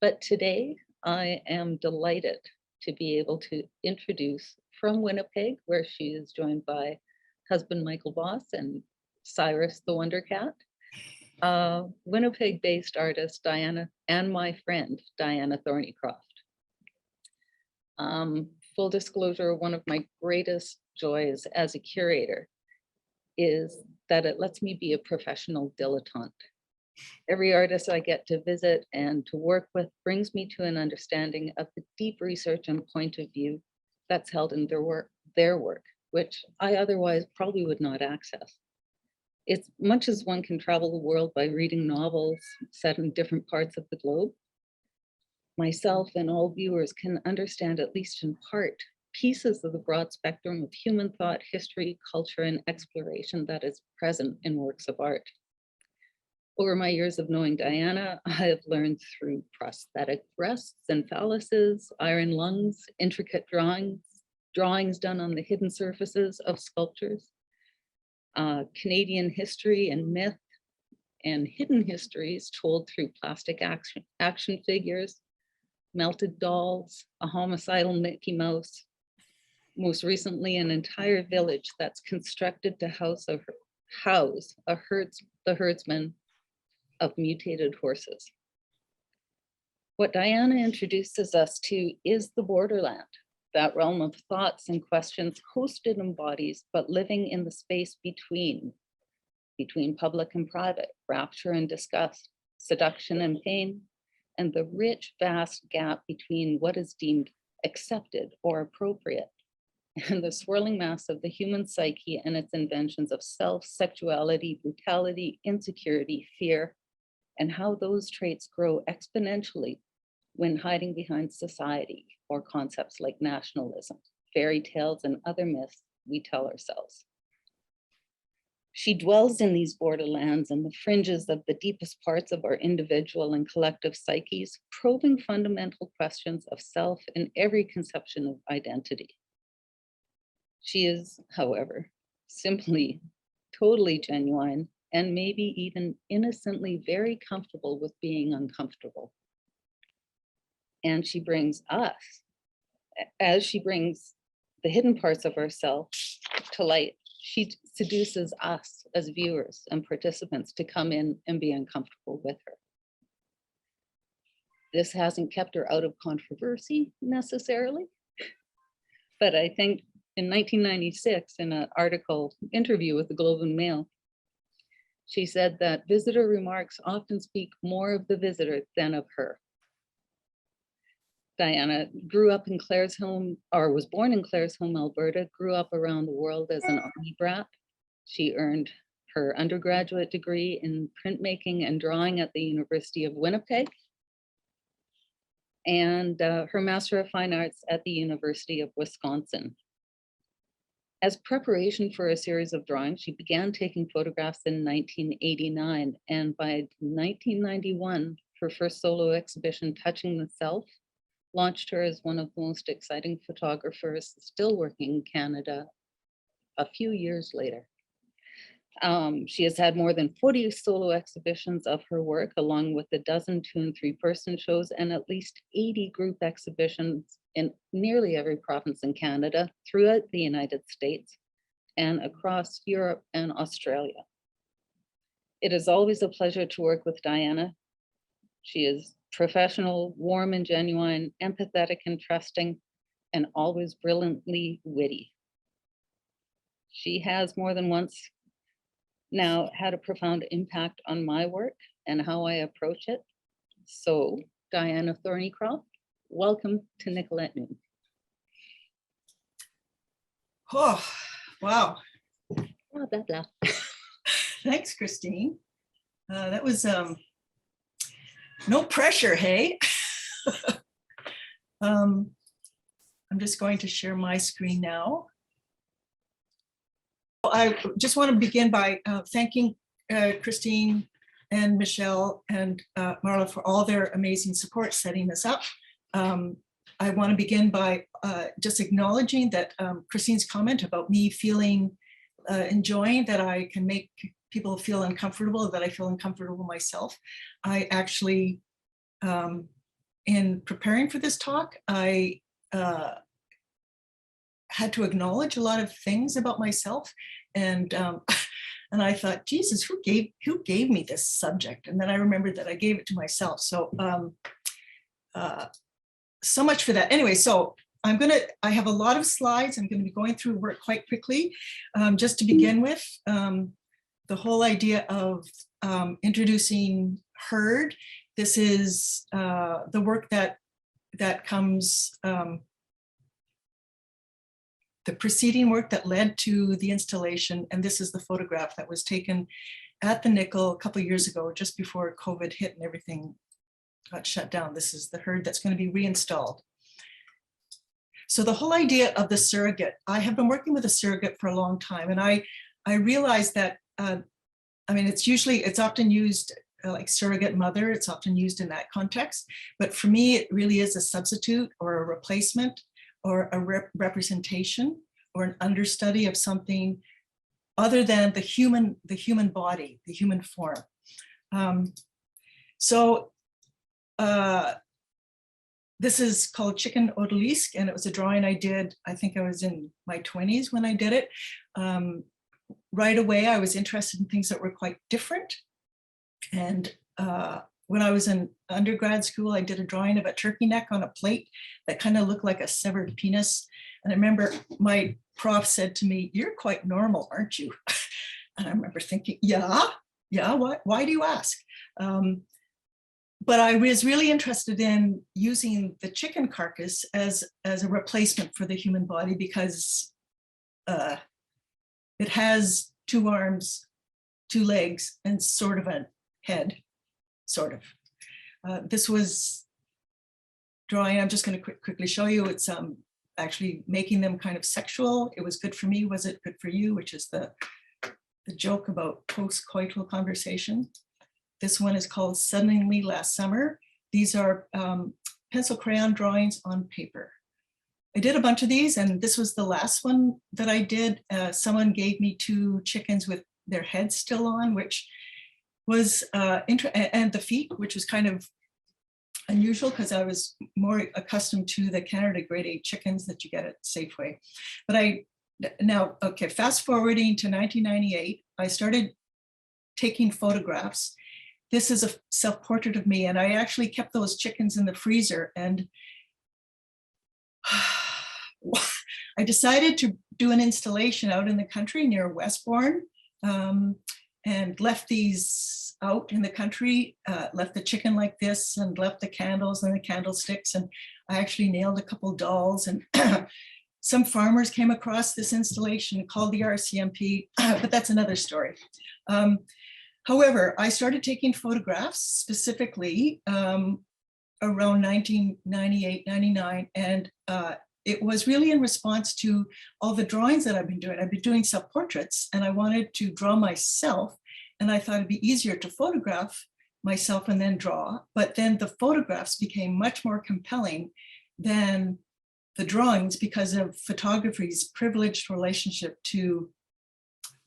But today I am delighted to be able to introduce from Winnipeg, where she is joined by husband Michael Voss and Cyrus the Wonder Cat, Winnipeg-based artist Diana and my friend Diana Thorneycroft. Full disclosure, one of my greatest joys as a curator is that it lets me be a professional dilettante. Every artist I get to visit and to work with brings me to an understanding of the deep research and point of view that's held in their work, which I otherwise probably would not access. As much as one can travel the world by reading novels set in different parts of the globe, myself and all viewers can understand, at least in part, pieces of the broad spectrum of human thought, history, culture, and exploration that is present in works of art. Over my years of knowing Diana, I have learned through prosthetic breasts and phalluses, iron lungs, intricate drawings done on the hidden surfaces of sculptures, Canadian history and myth, and hidden histories told through plastic action figures, melted dolls, a homicidal Mickey Mouse, most recently an entire village that's constructed to house the herdsmen of mutated horses. What Diana introduces us to is the borderland, that realm of thoughts and questions hosted in bodies, but living in the space between public and private, rapture and disgust, seduction and pain, and the rich, vast gap between what is deemed accepted or appropriate and the swirling mass of the human psyche and its inventions of self, sexuality, brutality, insecurity, fear, and how those traits grow exponentially when hiding behind society or concepts like nationalism, fairy tales, and other myths we tell ourselves. She dwells in these borderlands and the fringes of the deepest parts of our individual and collective psyches, probing fundamental questions of self and every conception of identity. She is, however, simply totally genuine and maybe even innocently very comfortable with being uncomfortable. And she brings us, as she brings the hidden parts of ourselves to light, she seduces us as viewers and participants to come in and be uncomfortable with her. This hasn't kept her out of controversy necessarily, but I think in 1996, in an interview with the Globe and Mail, she said that visitor remarks often speak more of the visitor than of her. Diana grew up in Claresholm, or was born in Claresholm, Alberta, grew up around the world as an army brat. She earned her undergraduate degree in printmaking and drawing at the University of Winnipeg, and her Master of Fine Arts at the University of Wisconsin. As preparation for a series of drawings, she began taking photographs in 1989, and by 1991, her first solo exhibition, Touching the Self, launched her as one of the most exciting photographers still working in Canada a few years later. She has had more than 40 solo exhibitions of her work, along with a dozen 2- and 3-person shows and at least 80 group exhibitions in nearly every province in Canada, throughout the United States, and across Europe and Australia. It is always a pleasure to work with Diana. She is professional, warm and genuine, empathetic and trusting, and always brilliantly witty. She has more than once now had a profound impact on my work and how I approach it. So, Diana Thorneycroft, welcome to Nickle at Noon. Oh, wow. Blah, blah, blah. Thanks, Christine. That was no pressure, hey? I'm just going to share my screen now. I just want to begin by thanking Christine and Michelle and Marla for all their amazing support setting this up. I want to begin by just acknowledging that Christine's comment about me feeling, enjoying that I can make people feel uncomfortable, that I feel uncomfortable myself. I actually in preparing for this talk, I had to acknowledge a lot of things about myself, and and I thought, Jesus, who gave me this subject? And then I remembered that I gave it to myself. So so much for that. Anyway, so I have a lot of slides. I'm going to be going through work quite quickly. Just to begin with, the whole idea of introducing Heard. This is the work that comes, the preceding work that led to the installation. And this is the photograph that was taken at the Nickle a couple of years ago, just before COVID hit and everything got shut down. This is the Heard that's going to be reinstalled. So the whole idea of the surrogate, I have been working with a surrogate for a long time, and I realized that, I mean, it's often used like surrogate mother, it's often used in that context, but for me, it really is a substitute or a replacement or a representation or an understudy of something other than the human body, the human form. This is called Chicken Odalisque, and it was a drawing I did, I think I was in my 20s when I did it. Right away, I was interested in things that were quite different. And when I was in undergrad school, I did a drawing of a turkey neck on a plate that kind of looked like a severed penis. And I remember my prof said to me, "You're quite normal, aren't you?" And I remember thinking, yeah, why do you ask? But I was really interested in using the chicken carcass as a replacement for the human body, because it has 2 arms, 2 legs, and sort of a head, sort of. This was drawing, I'm just going to quickly show you. It's actually making them kind of sexual. It was good for me, was it good for you? Which is the joke about post-coital conversation. This one is called Suddenly Last Summer. These are pencil crayon drawings on paper. I did a bunch of these, and this was the last one that I did. Someone gave me 2 chickens with their heads still on, which was, and the feet, which was kind of unusual because I was more accustomed to the Canada grade A chickens that you get at Safeway. But okay, fast forwarding to 1998, I started taking photographs. This is a self-portrait of me, and I actually kept those chickens in the freezer, and I decided to do an installation out in the country near Westbourne, and left these out in the country, left the chicken like this, and left the candles and the candlesticks, and I actually nailed a couple dolls, and some farmers came across this installation, called the RCMP, but that's another story. However, I started taking photographs specifically around 1998, 99, and it was really in response to all the drawings that I've been doing. I've been doing self-portraits, and I wanted to draw myself, and I thought it'd be easier to photograph myself and then draw, but then the photographs became much more compelling than the drawings because of photography's privileged relationship to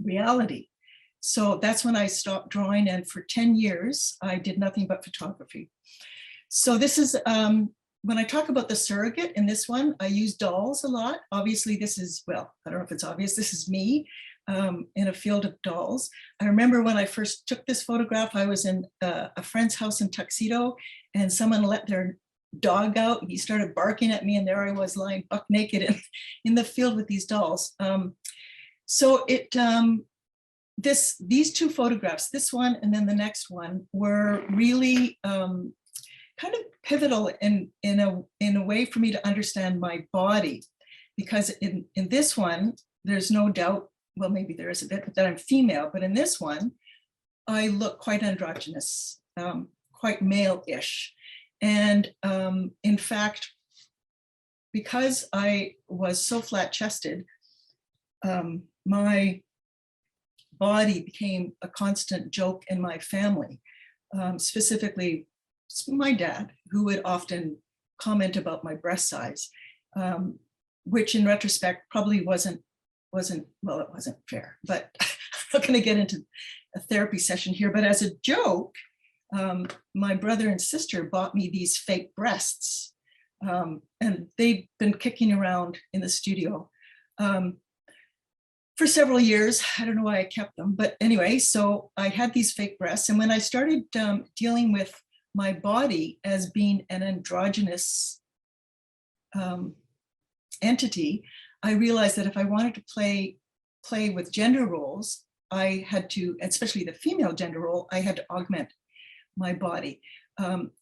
reality. So that's when I stopped drawing, and for 10 years, I did nothing but photography. So this is, when I talk about the surrogate in this one, I use dolls a lot. Obviously, this is, well, I don't know if it's obvious, this is me in a field of dolls. I remember when I first took this photograph, I was in a friend's house in Tuxedo, and someone let their dog out, and he started barking at me, and there I was lying buck naked in the field with these dolls. So it, these 2 photographs, this one and then the next one, were really kind of pivotal in a way for me to understand my body, because in this one, there's no doubt, well, maybe there is a bit, that I'm female, but in this one, I look quite androgynous, quite male-ish. And in fact, because I was so flat-chested, my body became a constant joke in my family, specifically my dad, who would often comment about my breast size, which in retrospect probably wasn't, well, it wasn't fair, but I'm not going to get into a therapy session here, but as a joke, my brother and sister bought me these fake breasts, and they've been kicking around in the studio for several years. I don't know why I kept them, but anyway, so I had these fake breasts. And when I started dealing with my body as being an androgynous entity, I realized that if I wanted to play with gender roles, I had to, especially the female gender role, I had to augment my body.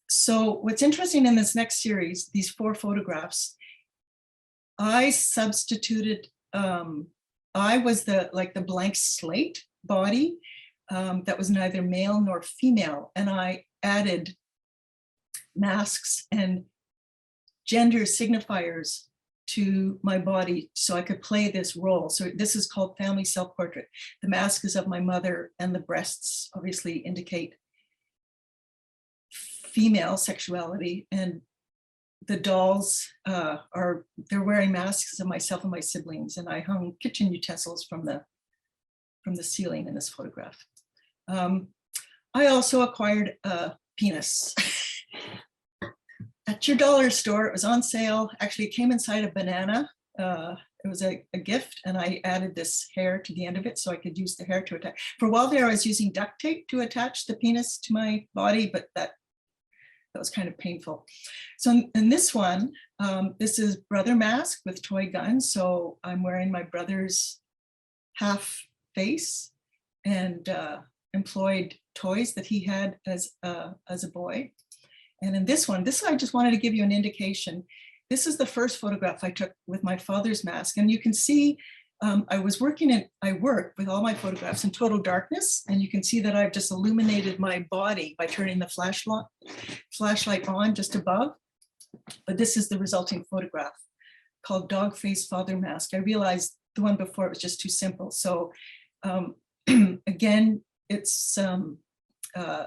So what's interesting in this next series, these 4 photographs, I substituted, I was the blank slate body that was neither male nor female. And I added masks and gender signifiers to my body so I could play this role. So this is called family self-portrait. The mask is of my mother, and the breasts obviously indicate female sexuality, and the dolls they're wearing masks of myself and my siblings, and I hung kitchen utensils from the ceiling in this photograph. I also acquired a penis at your dollar store. It was on sale. Actually, it came inside a banana. It was a gift, and I added this hair to the end of it so I could use the hair to attach. For a while there, I was using duct tape to attach the penis to my body, but that was kind of painful. So in this one, this is brother mask with toy gun. So I'm wearing my brother's half face and employed toys that he had as a boy. And in this one, I just wanted to give you an indication. This is the first photograph I took with my father's mask. And you can see I work with all my photographs in total darkness. And you can see that I've just illuminated my body by turning the flashlight on just above. But this is the resulting photograph called Dog Face Father Mask. I realized the one before was just too simple. So again, it's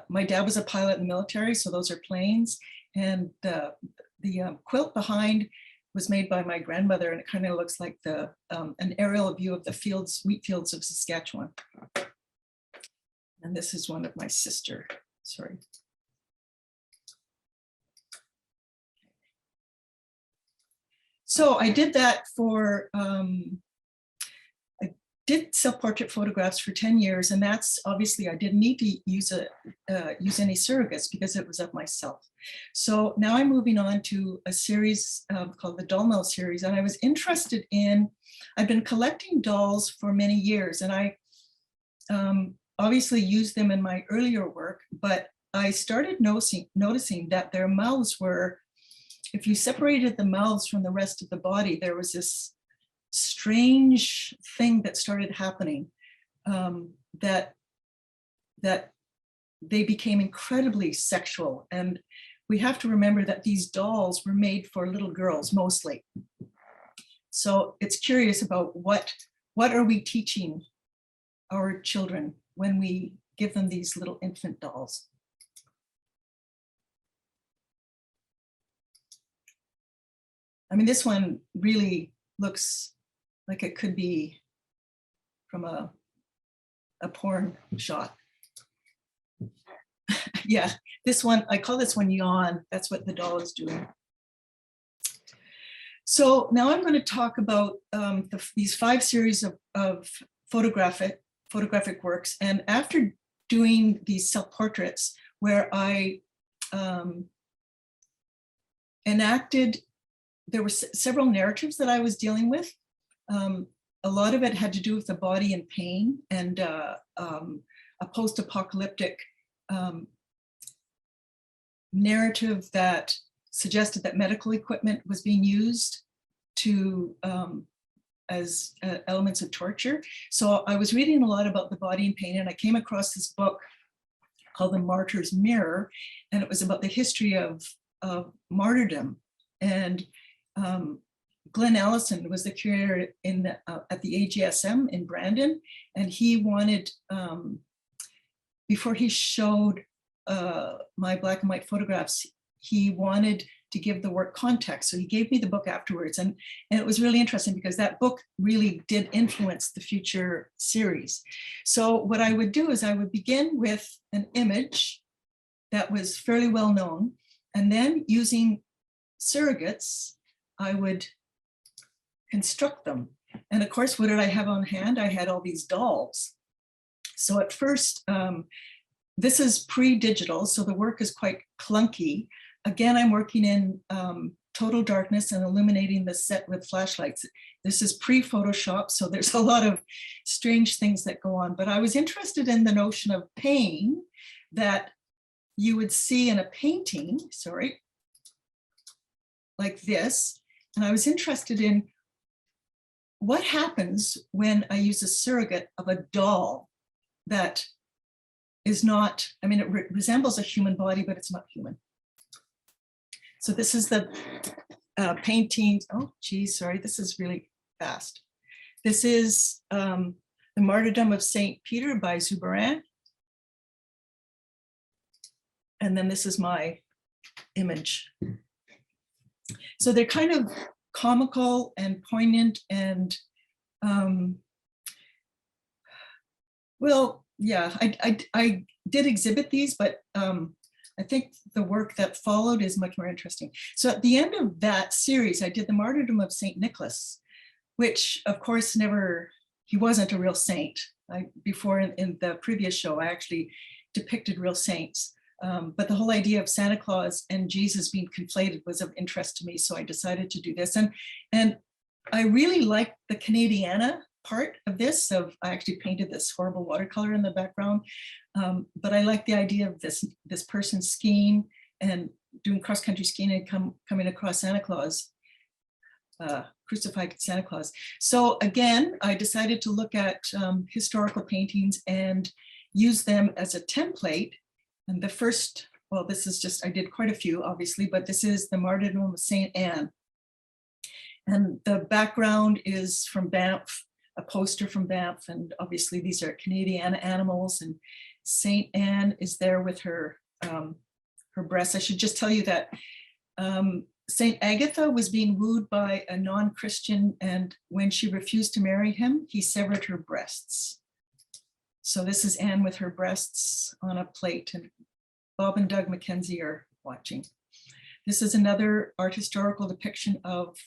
my dad was a pilot in the military, so those are planes. And the quilt behind was made by my grandmother, and it kind of looks like an aerial view of the wheat fields of Saskatchewan. And this is one of my sister, sorry. So I did that for, I did self-portrait photographs for 10 years, and that's obviously, I didn't need to use any surrogates because it was of myself. So now I'm moving on to a series called the Doll Mill series, and I was interested in, I've been collecting dolls for many years, and I obviously used them in my earlier work, but I started noticing that their mouths were, if you separated the mouths from the rest of the body, there was this strange thing that started happening, that they became incredibly sexual. And we have to remember that these dolls were made for little girls mostly. So it's curious about what are we teaching our children when we give them these little infant dolls. I mean, this one really looks like it could be from a porn shot. Yeah, this one, I call this one Yawn. That's what the doll is doing. So now I'm going to talk about these 5 series of photographic works. And after doing these self-portraits where I enacted, there were several narratives that I was dealing with. A lot of it had to do with the body and pain, and a post-apocalyptic narrative that suggested that medical equipment was being used to as elements of torture. So I was reading a lot about the body and pain, and I came across this book called The Martyr's Mirror, and it was about the history of martyrdom. And Glenn Allison was the curator at the AGSM in Brandon, and he wanted, before he showed my black and white photographs, he wanted to give the work context. So he gave me the book afterwards, and it was really interesting because that book really did influence the future series. So what I would do is I would begin with an image that was fairly well known. And then using surrogates, I would construct them. And of course, what did I have on hand? I had all these dolls. So at first, this is pre-digital, so the work is quite clunky. Again, I'm working in total darkness and illuminating the set with flashlights. This is pre-Photoshop, so there's a lot of strange things that go on. But I was interested in the notion of pain that you would see in a painting, sorry, like this. And I was interested in what happens when I use a surrogate of a doll that is not, I mean, it resembles a human body, but it's not human. So this is the painting. Oh, geez, sorry, this is really fast. This is the Martyrdom of Saint Peter by Zoubarin. And then this is my image. So they're kind of comical and poignant and, well, yeah, I did exhibit these, but I think the work that followed is much more interesting. So at the end of that series, I did the Martyrdom of Saint Nicholas, which of course he wasn't a real saint. Before in the previous show, I actually depicted real saints. But the whole idea of Santa Claus and Jesus being conflated was of interest to me, so I decided to do this. And I really liked the Canadiana part of this. I actually painted this horrible watercolor in the background, but I like the idea of this person skiing and doing cross-country skiing and coming across Santa Claus, crucified Santa Claus. So again, I decided to look at historical paintings and use them as a template. And the first, well, this is just, I did quite a few, obviously, but this is the Martyrdom of Saint Anne. And the background is from Banff, a poster from Banff, and obviously these are Canadian animals, and Saint Anne is there with her breasts. I should just tell you that Saint Agatha was being wooed by a non-Christian, and when she refused to marry him, he severed her breasts. So this is Anne with her breasts on a plate, and Bob and Doug Mackenzie are watching. This is another art historical depiction of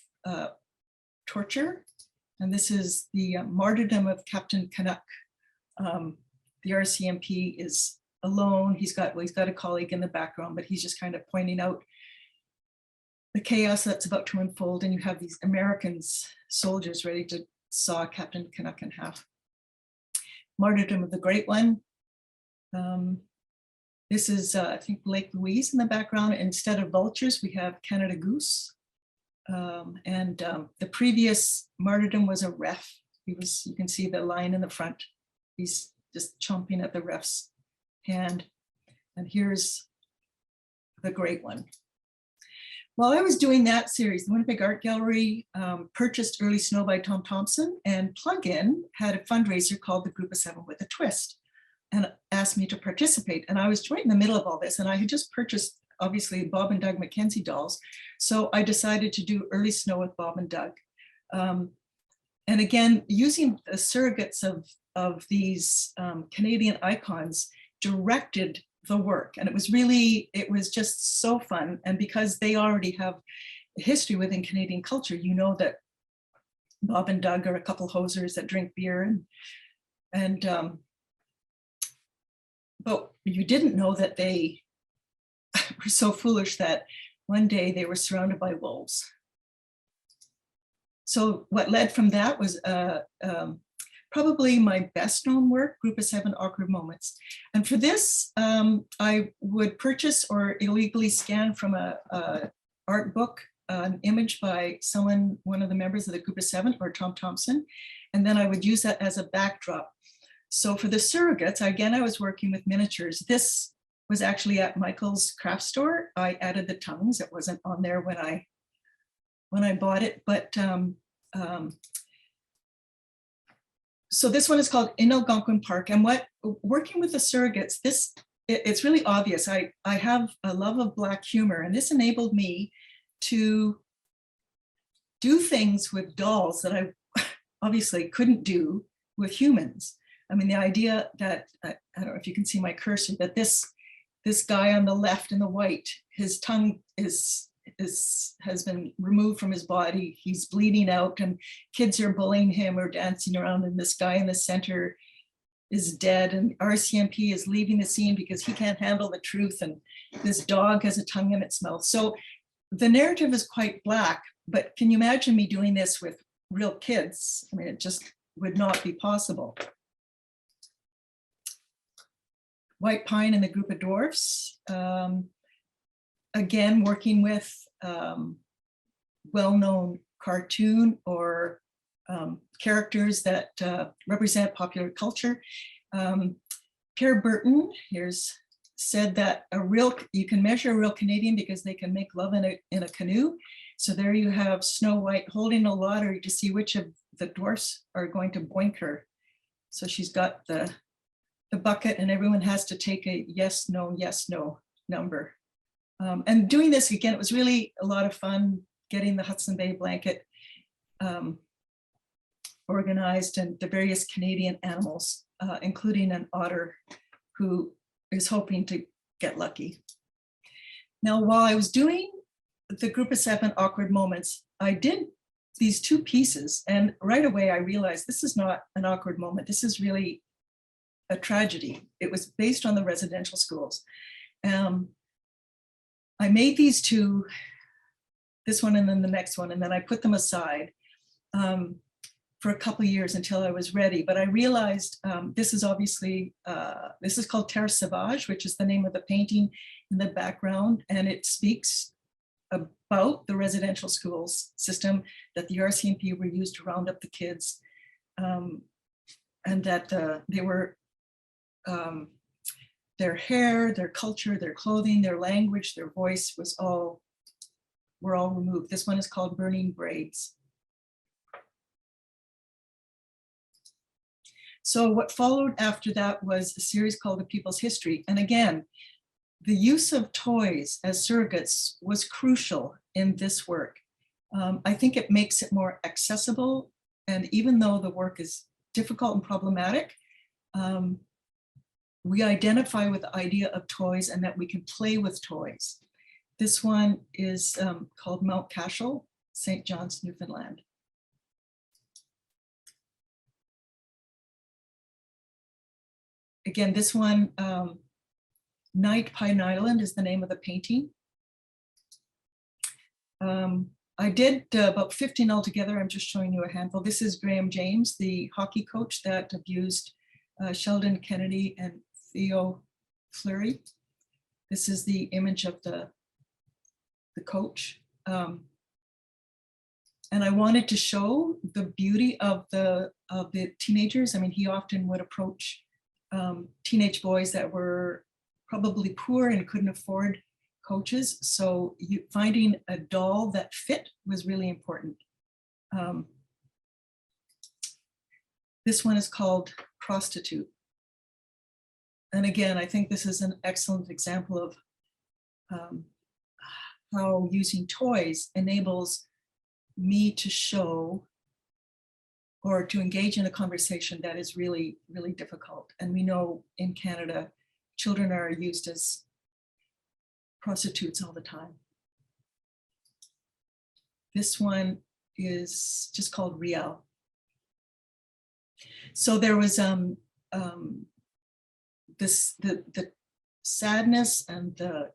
torture. And this is the Martyrdom of Captain Canuck. The RCMP is alone. He's got a colleague in the background, but he's just kind of pointing out the chaos that's about to unfold. And you have these Americans, soldiers ready to saw Captain Canuck in half. Martyrdom of the Great One. This is, I think, Lake Louise in the background. Instead of vultures, we have Canada goose. The previous martyrdom was a ref. You can see the lion in the front. He's just chomping at the ref's hand. And here's the Great One. While I was doing that series, the Winnipeg Art Gallery purchased Early Snow by Tom Thompson, and Plug-in had a fundraiser called the Group of Seven with a Twist, and asked me to participate. And I was right in the middle of all this, and I had just purchased, obviously, Bob and Doug Mackenzie dolls. So I decided to do Early Snow with Bob and Doug. And again, using the surrogates of these Canadian icons directed the work. And it was just so fun. And because they already have a history within Canadian culture, you know that Bob and Doug are a couple hosers that drink beer, but you didn't know that they were so foolish that one day they were surrounded by wolves. So what led from that was probably my best known work, Group of Seven Awkward Moments. And for this, I would purchase or illegally scan from a art book, an image by one of the members of the Group of Seven, or Tom Thompson, and then I would use that as a backdrop. So for the surrogates, again, I was working with miniatures. This was actually at Michael's craft store. I added the tongues. It wasn't on there when I bought it, but so this one is called In Algonquin Park. And working with the surrogates, it's really obvious. I have a love of Black humor, and this enabled me to do things with dolls that I obviously couldn't do with humans. I mean, the idea that, I don't know if you can see my cursor, that this This guy on the left in the white, his tongue has been removed from his body. He's bleeding out and kids are bullying him or dancing around, and this guy in the center is dead, and RCMP is leaving the scene because he can't handle the truth, and this dog has a tongue in its mouth. So the narrative is quite black, but can you imagine me doing this with real kids? I mean, it just would not be possible. White Pine and the Group of Dwarfs. Again, working with well-known cartoon or characters that represent popular culture. Pierre Burton said that you can measure a real Canadian because they can make love in a canoe. So there you have Snow White holding a lottery to see which of the dwarfs are going to boink her. So she's got the bucket and everyone has to take a yes, no number. And doing this again, it was really a lot of fun getting the Hudson Bay blanket organized and the various Canadian animals, including an otter who is hoping to get lucky. Now, while I was doing the Group of 7 awkward moments, I did these 2 pieces, and right away I realized this is not an awkward moment. This is really a tragedy. It was based on the residential schools. I made these 2, this one and then the next one, and then I put them aside for a couple of years until I was ready. But I realized this is obviously, this is called Terre Sauvage, which is the name of the painting in the background. And it speaks about the residential schools system, that the RCMP were used to round up the kids, and that they were, their hair, their culture, their clothing, their language, their voice were all removed. This one is called Burning Braids. So what followed after that was a series called The People's History. And again, the use of toys as surrogates was crucial in this work. I think it makes it more accessible. And even though the work is difficult and problematic, we identify with the idea of toys and that we can play with toys. This one is called Mount Cashel, St. John's, Newfoundland. Again, this one, Night Pine Island is the name of the painting. I did about 15 altogether. I'm just showing you a handful. This is Graham James, the hockey coach that abused Sheldon Kennedy and Theo Fleury. This is the image of the coach. And I wanted to show the beauty of the teenagers. I mean, he often would approach teenage boys that were probably poor and couldn't afford coaches. So finding a doll that fit was really important. This one is called Prostitute. And again, I think this is an excellent example of how using toys enables me to show or to engage in a conversation that is really, really difficult. And we know in Canada, children are used as prostitutes all the time. This one is just called Riel. So there was the sadness and the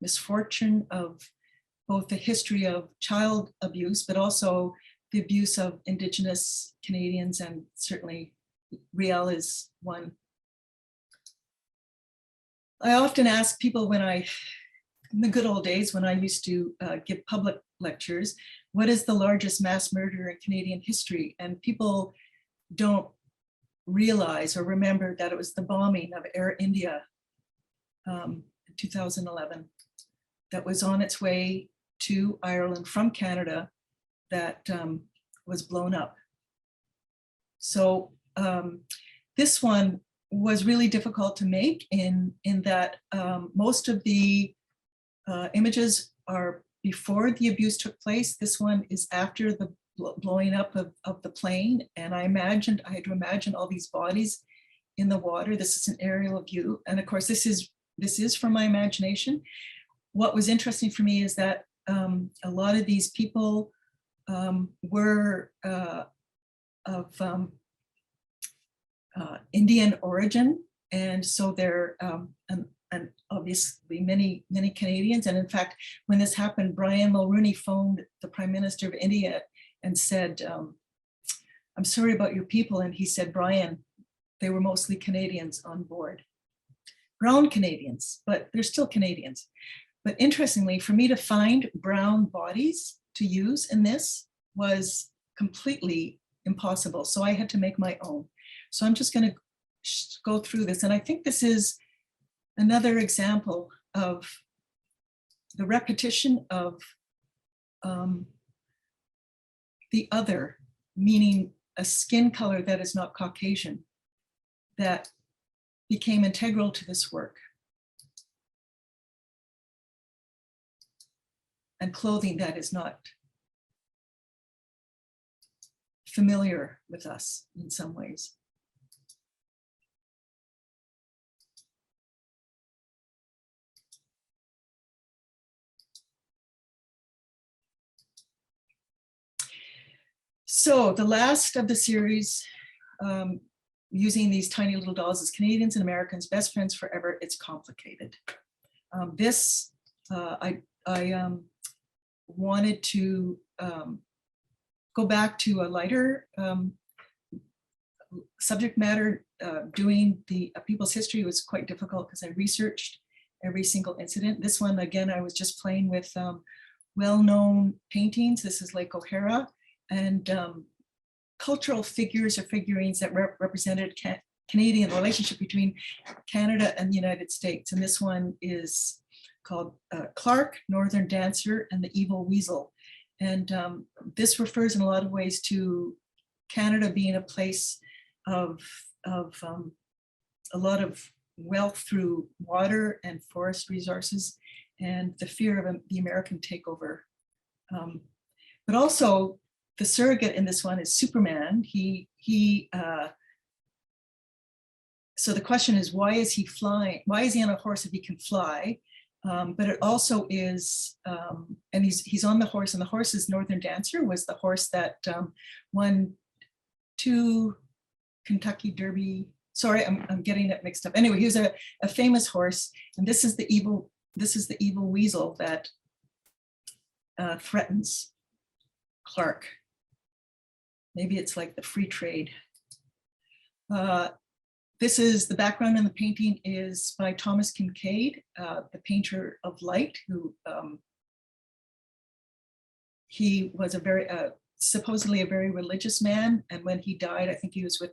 misfortune of both the history of child abuse, but also the abuse of Indigenous Canadians, and certainly Riel is one. I often ask people in the good old days when I used to give public lectures, what is the largest mass murder in Canadian history? And people don't realize or remember that it was the bombing of Air India in 2011 that was on its way to Ireland from Canada that was blown up. So this one was really difficult to make in that most of the images are before the abuse took place. This one is after the blowing up of the plane. And I had to imagine all these bodies in the water. This is an aerial view. And of course, this is this is from my imagination. What was interesting for me is that a lot of these people were of Indian origin, and so they're and obviously many Canadians. And in fact, when this happened, Brian Mulroney phoned the Prime Minister of India and said, "I'm sorry about your people." And he said, "Brian, they were mostly Canadians on board, brown Canadians, but they're still Canadians." But interestingly, for me to find brown bodies to use in this was completely impossible. So I had to make my own. So I'm just going to go through this. And I think this is another example of the repetition of the other, meaning a skin color that is not Caucasian, that became integral to this work. And clothing that is not familiar with us in some ways. So the last of the series, using these tiny little dolls as Canadians and Americans, best friends forever, it's complicated. I wanted to go back to a lighter subject matter. Doing the people's history was quite difficult because I researched every single incident. This one, again, I was just playing with well-known paintings. This is Lake O'Hara, and cultural figures or figurines that represented Canadian relationship between Canada and the United States. And this one is called Clark, Northern Dancer, and the Evil Weasel. And this refers in a lot of ways to Canada being a place of a lot of wealth through water and forest resources, and the fear of the American takeover. But also the surrogate in this one is Superman. So the question is, why is he flying? Why is he on a horse if he can fly? But it also is, and he's on the horse, and the horse is Northern Dancer, was the horse that won 2 Kentucky Derby. Sorry, I'm getting it mixed up. Anyway, he was a famous horse, and this is the evil weasel that threatens Clark. Maybe it's like the free trade. This is the background in the painting is by Thomas Kincaid, the painter of light, who he was supposedly a very religious man. And when he died, I think he was with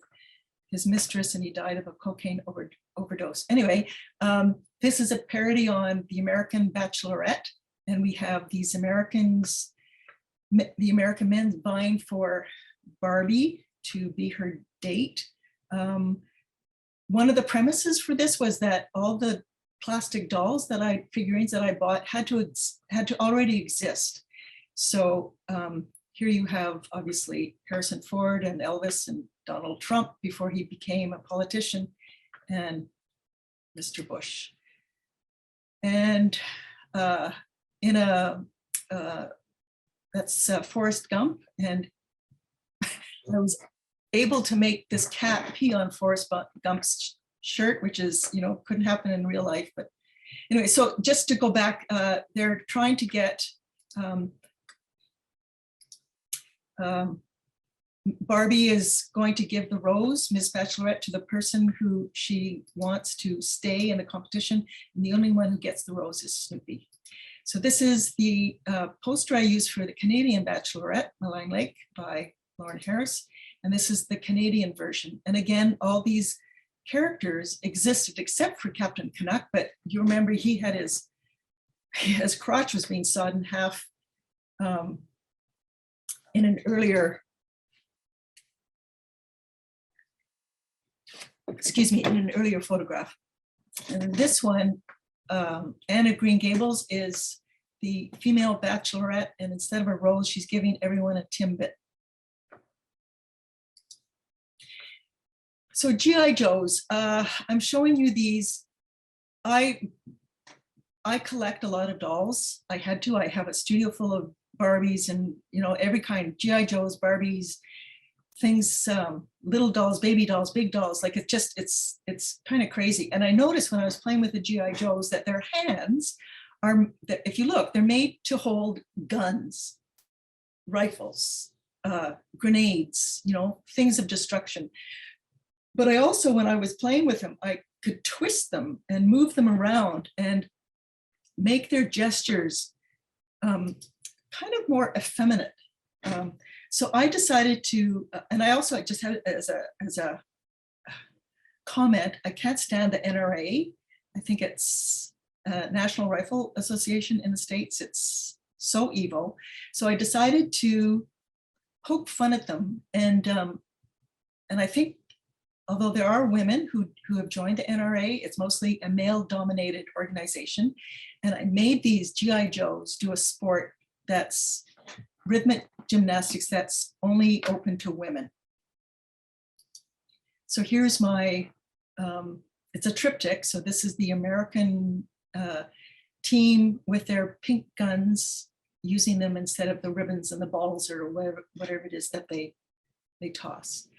his mistress and he died of a cocaine overdose. Anyway, this is a parody on the American Bachelorette. And we have these Americans, the American men vying for Barbie to be her date. One of the premises for this was that all the plastic dolls figurines that I bought had to already exist. So here you have obviously Harrison Ford and Elvis and Donald Trump before he became a politician, and Mr. Bush. And that's Forrest Gump, and I was able to make this cat pee on Forrest Gump's shirt, which is, couldn't happen in real life. But anyway, so just to go back, they're trying to get Barbie is going to give the rose, Miss Bachelorette, to the person who she wants to stay in the competition. And the only one who gets the rose is Snoopy. So this is the poster I used for the Canadian Bachelorette, Maligne Lake, by Lauren Harris. And this is the Canadian version. And again, all these characters existed except for Captain Canuck, but you remember his crotch was being sawed in half in an earlier, photograph. And this one, Anne of Green Gables, is the female bachelorette, and instead of a rose, she's giving everyone a Timbit. So GI Joes, I'm showing you these. I I collect a lot of dolls. I had to. I have a studio full of Barbies and, you know, every kind, GI Joes, Barbies, things, little dolls, baby dolls, big dolls. Like it's kind of crazy. And I noticed when I was playing with the GI Joes that their hands are, if you look, they're made to hold guns, rifles, grenades, you know, things of destruction. But I also, when I was playing with them, I could twist them and move them around and make their gestures kind of more effeminate. So I decided to, and I also just had as a comment, I can't stand the NRA. I think it's National Rifle Association in the States. It's so evil. So I decided to poke fun at them. And I think, although there are women who have joined the NRA, it's mostly a male-dominated organization. And I made these GI Joes do a sport that's rhythmic gymnastics that's only open to women. So here's my, it's a triptych. So this is the American team with their pink guns, using them instead of the ribbons and the balls or whatever it is that they toss.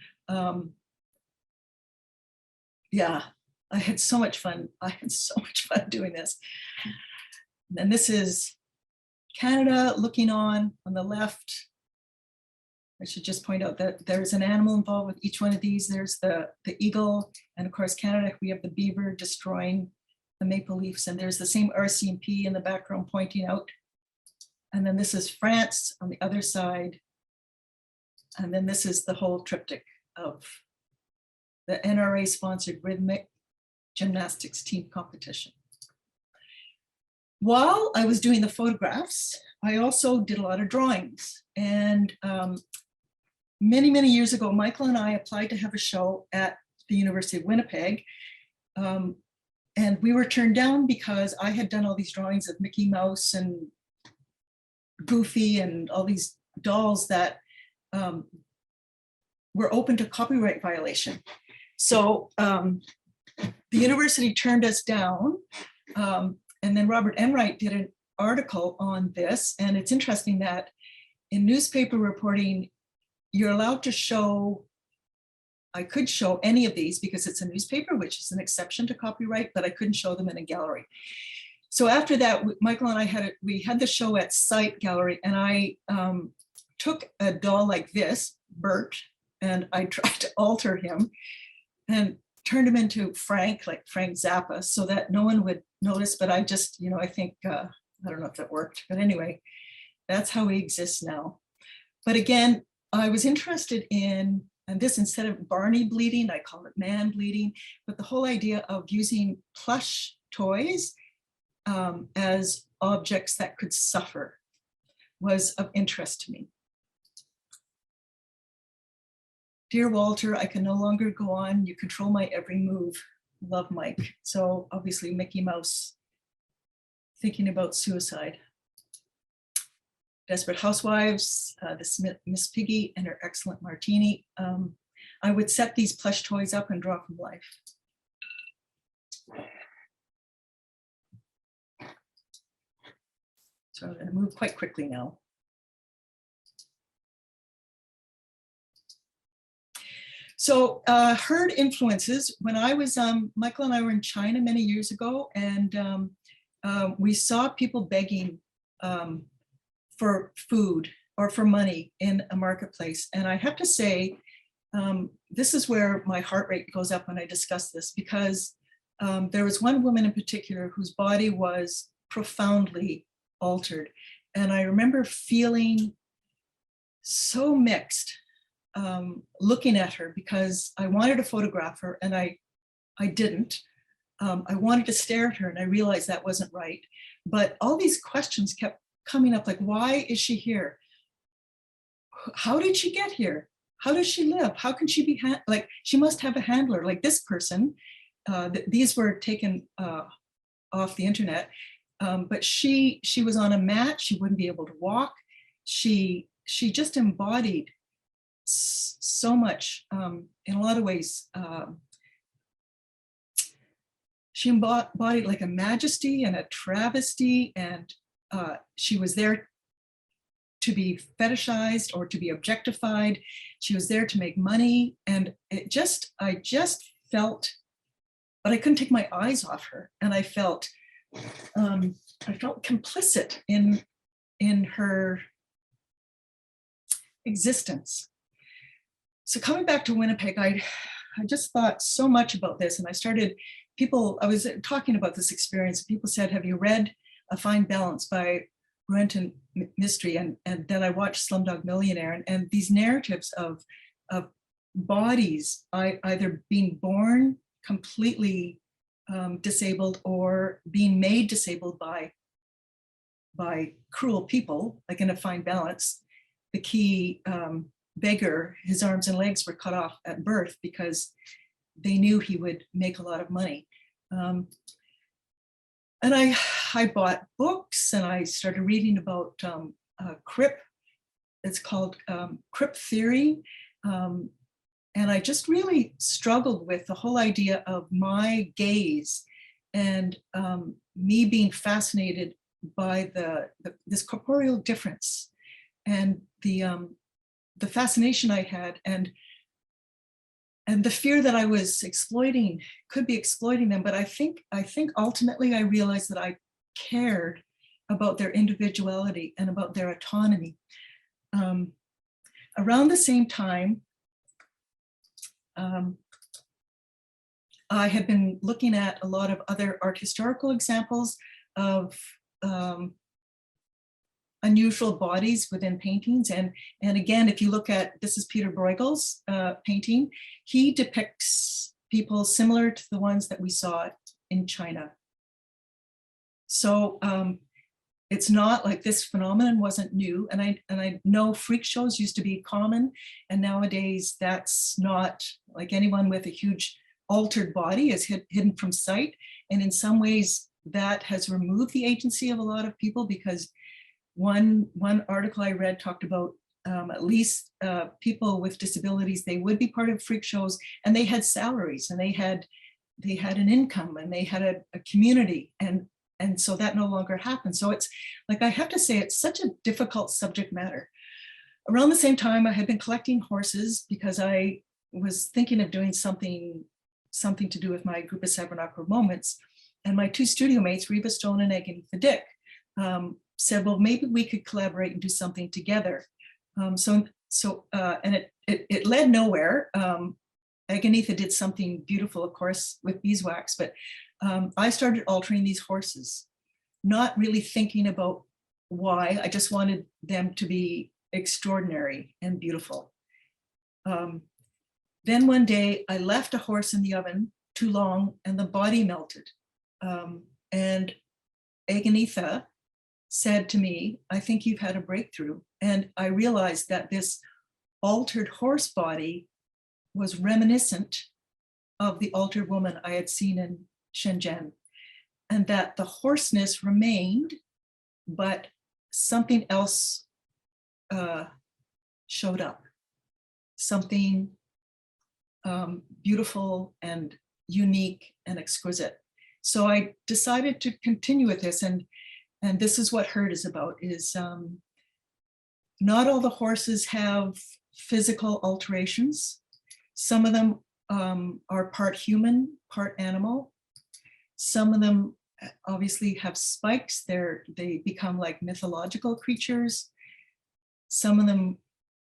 Yeah, I had so much fun. I had so much fun doing this. And this is Canada looking on the left. I should just point out that there's an animal involved with each one of these. There's the eagle, and of course Canada, we have the beaver destroying the maple leaves, and there's the same RCMP in the background pointing out. And then this is France on the other side. And then this is the whole triptych of the NRA sponsored rhythmic gymnastics team competition. While I was doing the photographs, I also did a lot of drawings. And many, many years ago, Michael and I applied to have a show at the University of Winnipeg. And we were turned down because I had done all these drawings of Mickey Mouse and Goofy and all these dolls that were open to copyright violation. So the university turned us down. And then Robert Enright did an article on this. And it's interesting that in newspaper reporting, you're allowed to show, I could show any of these because it's a newspaper, which is an exception to copyright, but I couldn't show them in a gallery. So after that, Michael and I we had the show at Sight Gallery, and I took a doll like this, Bert, and I tried to alter him and turned him into Frank, like Frank Zappa, so that no one would notice. But I just, you know, I think, I don't know if that worked, but anyway, that's how he exists now. But again, I was interested in, and this, instead of Barney bleeding, I call it man bleeding, but the whole idea of using plush toys as objects that could suffer was of interest to me. Dear Walter, I can no longer go on. You control my every move. Love, Mike. So obviously Mickey Mouse thinking about suicide. Desperate Housewives, this Miss Piggy and her excellent martini. I would set these plush toys up and draw from life. So I'm going to move quite quickly now. So herd influences, when I was, Michael and I were in China many years ago, and we saw people begging for food or for money in a marketplace. And I have to say, this is where my heart rate goes up when I discuss this, because there was one woman in particular whose body was profoundly altered. And I remember feeling so mixed looking at her, because I wanted to photograph her and I didn't. I wanted to stare at her and I realized that wasn't right. But all these questions kept coming up, like, why is she here? How did she get here? How does she live? How can she be, like, she must have a handler like this person. These were taken off the internet, but she was on a mat. She wouldn't be able to walk. She just embodied so much in a lot of ways. she embodied like a majesty and a travesty, and she was there to be fetishized or to be objectified. She was there to make money, and I just felt, but I couldn't take my eyes off her, and I felt complicit in her existence. So coming back to Winnipeg, I just thought so much about this, and I was talking about this experience. People said, have you read A Fine Balance by Brenton Mystery? And then I watched Slumdog Millionaire, and these narratives of bodies either being born completely disabled or being made disabled by cruel people, like in A Fine Balance. The key beggar, his arms and legs were cut off at birth because they knew he would make a lot of money. And I bought books, and I started reading about Crip. It's called Crip Theory. And I just really struggled with the whole idea of my gaze and me being fascinated by this corporeal difference and the fascination I had, and the fear that I was could be exploiting them. But I think ultimately I realized that I cared about their individuality and about their autonomy. Around the same time, I had been looking at a lot of other art historical examples of unusual bodies within paintings. And again, if you look at, this is Peter Bruegel's painting, he depicts people similar to the ones that we saw in China. So it's not like this phenomenon wasn't new. And I know freak shows used to be common, and nowadays that's not, like, anyone with a huge altered body is hidden from sight. And in some ways that has removed the agency of a lot of people, because one article I read talked about at least people with disabilities, they would be part of freak shows, and they had salaries, and they had an income, and they had a community, and so that no longer happens. So it's like, I have to say, it's such a difficult subject matter. Around the same time, I had been collecting horses because I was thinking of doing something to do with my group of Seven Awkward Moments. And my two studio mates, Reva Stone and Agatha Dick, said, well, maybe we could collaborate and do something together. And it led nowhere. Agatha did something beautiful, of course, with beeswax, but I started altering these horses, not really thinking about why. I just wanted them to be extraordinary and beautiful. Then one day I left a horse in the oven too long, and the body melted. And Agatha said to me, I think you've had a breakthrough. And I realized that this altered horse body was reminiscent of the altered woman I had seen in Shenzhen, and that the hoarseness remained, but something else showed up, something beautiful and unique and exquisite. So I decided to continue with this, and this is what Herd is about, is not all the horses have physical alterations. Some of them are part human, part animal. Some of them obviously have spikes. They become like mythological creatures. Some of them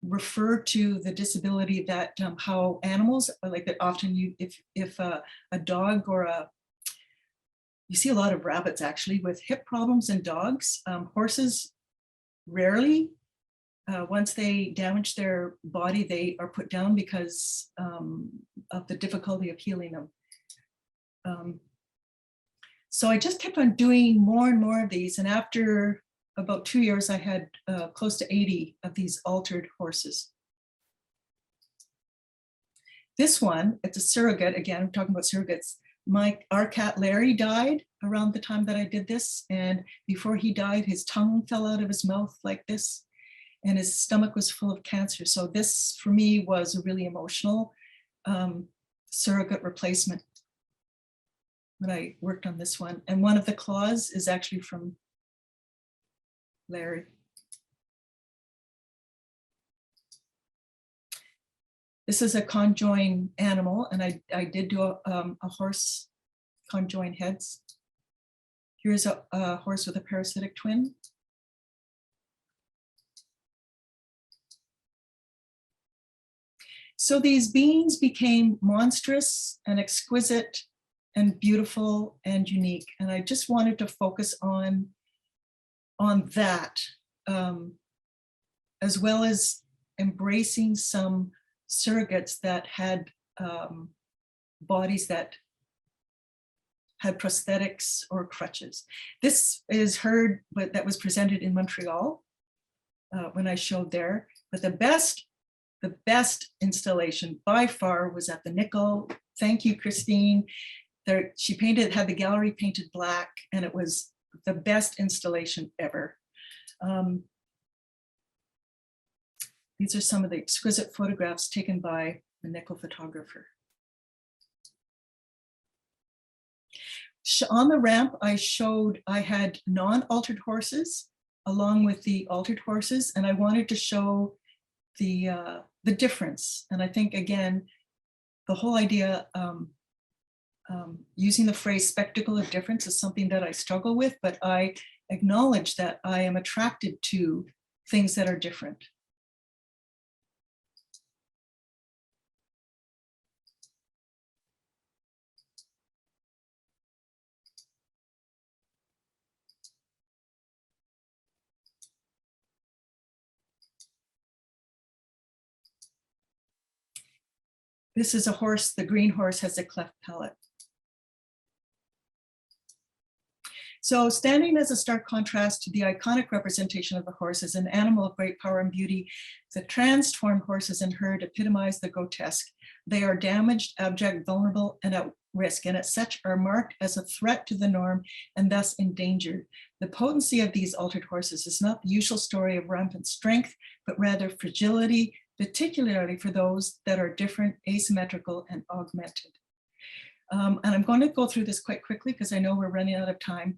refer to the disability that how animals, like that often if a dog or you see a lot of rabbits actually with hip problems in dogs. Horses rarely, once they damage their body, they are put down because of the difficulty of healing them. So I just kept on doing more and more of these. And after about 2 years, I had close to 80 of these altered horses. This one, it's a surrogate. Again, I'm talking about surrogates. Our cat Larry died around the time that I did this. And before he died, his tongue fell out of his mouth like this, and his stomach was full of cancer. So this for me was a really emotional surrogate replacement. when I worked on this one. And one of the claws is actually from Larry. This is a conjoined animal, and I did do a horse conjoined heads. Here's a horse with a parasitic twin. So these beings became monstrous and exquisite and beautiful and unique. And I just wanted to focus on that, as well as embracing some surrogates that had bodies that had prosthetics or crutches. This is heard, but that was presented in Montreal when I showed there. But the best installation by far was at the Nickle. Thank you, Christine. There, she had the gallery painted black, and it was the best installation ever. These are some of the exquisite photographs taken by the Nickle photographer. On the ramp, I had non-altered horses along with the altered horses, and I wanted to show the difference. And I think, again, the whole idea, using the phrase spectacle of difference is something that I struggle with, but I acknowledge that I am attracted to things that are different. This is a horse, the green horse has a cleft palate. So standing as a stark contrast to the iconic representation of the horse as an animal of great power and beauty, the transformed horses in herd epitomize the grotesque. They are damaged, abject, vulnerable, and at risk, and as such are marked as a threat to the norm and thus endangered. The potency of these altered horses is not the usual story of rampant strength, but rather fragility, particularly for those that are different, asymmetrical, and augmented. And I'm going to go through this quite quickly because I know we're running out of time.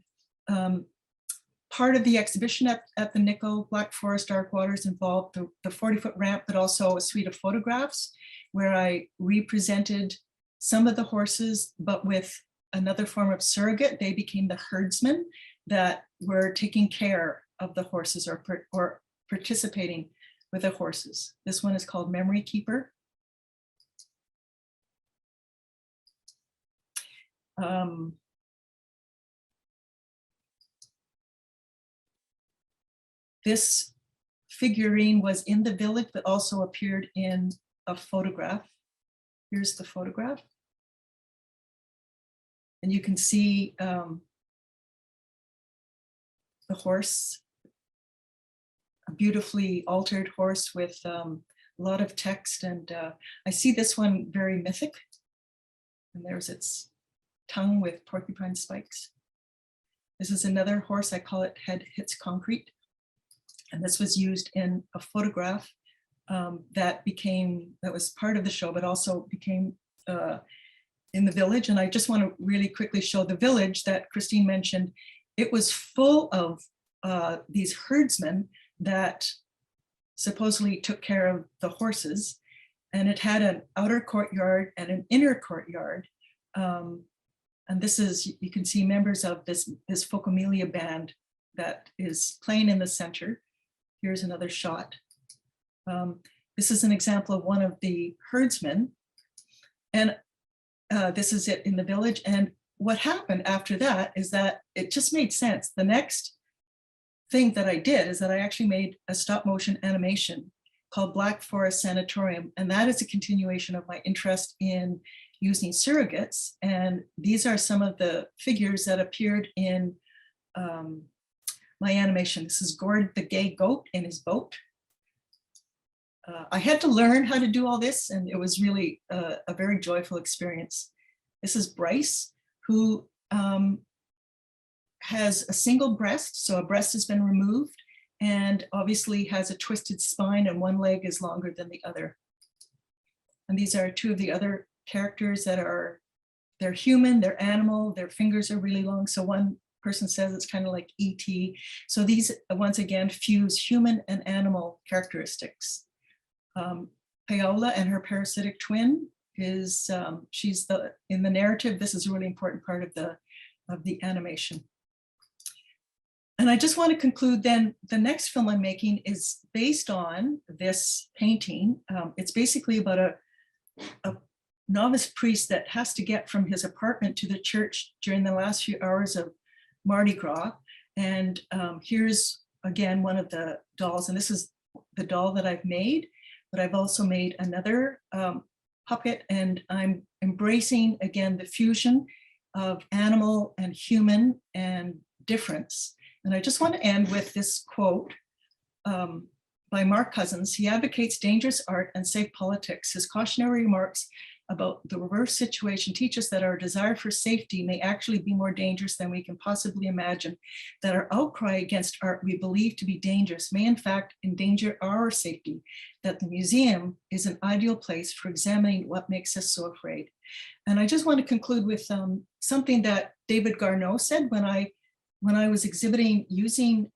Part of the exhibition at the Nickle Black Forest Dark Waters involved the 40-foot ramp, but also a suite of photographs where I represented some of the horses, but with another form of surrogate. They became the herdsmen that were taking care of the horses or participating with the horses. This one is called Memory Keeper. This figurine was in the village, but also appeared in a photograph. Here's the photograph. And you can see the horse, a beautifully altered horse with a lot of text. And I see this one very mythic. And there's its tongue with porcupine spikes. This is another horse, I call it Head Hits Concrete. And this was used in a photograph that was part of the show, but also became in the village. And I just want to really quickly show the village that Christine mentioned. It was full of these herdsmen that supposedly took care of the horses. And it had an outer courtyard and an inner courtyard. And this is, you can see members of this Focomelia band that is playing in the center. Here's another shot. This is an example of one of the herdsmen. And this is it in the village. And what happened after that is that it just made sense. The next thing that I did is that I actually made a stop motion animation called Black Forest Sanatorium. And that is a continuation of my interest in using surrogates. And these are some of the figures that appeared in my animation. This is Gord the gay goat in his boat. I had to learn how to do all this, and it was really a very joyful experience. This is Bryce, who has a single breast, so a breast has been removed, and obviously has a twisted spine, and one leg is longer than the other. And these are two of the other characters that are they're human, they're animal, their fingers are really long. So one person says it's kind of like ET. So these, once again, fuse human and animal characteristics. Paola and her parasitic twin is, she's in the narrative, this is a really important part of the animation. And I just want to conclude then, the next film I'm making is based on this painting. It's basically about a novice priest that has to get from his apartment to the church during the last few hours of Mardi Gras. And here's again one of the dolls, and this is the doll that I've made, but I've also made another puppet, and I'm embracing again the fusion of animal and human and difference. And I just want to end with this quote by Mark Cousins. He advocates dangerous art and safe politics. His cautionary remarks about the reverse situation teach us that our desire for safety may actually be more dangerous than we can possibly imagine, that our outcry against art we believe to be dangerous may in fact endanger our safety, that the museum is an ideal place for examining what makes us so afraid. And I just want to conclude with something that David Garneau said when I was exhibiting using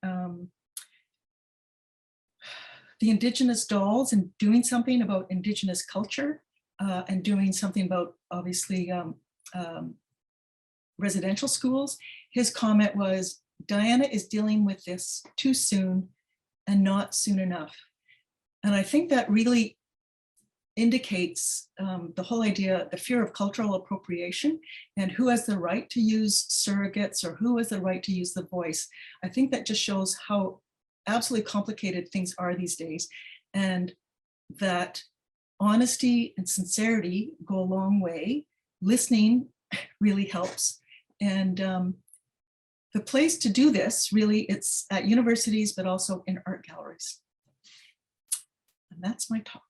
the Indigenous dolls and doing something about Indigenous culture and doing something about, obviously, residential schools. His comment was, Diana is dealing with this too soon and not soon enough. And I think that really indicates the whole idea, the fear of cultural appropriation and who has the right to use surrogates or who has the right to use the voice. I think that just shows how absolutely complicated things are these days, and that honesty and sincerity go a long way. Listening really helps. And the place to do this, really, it's at universities, but also in art galleries. And that's my talk.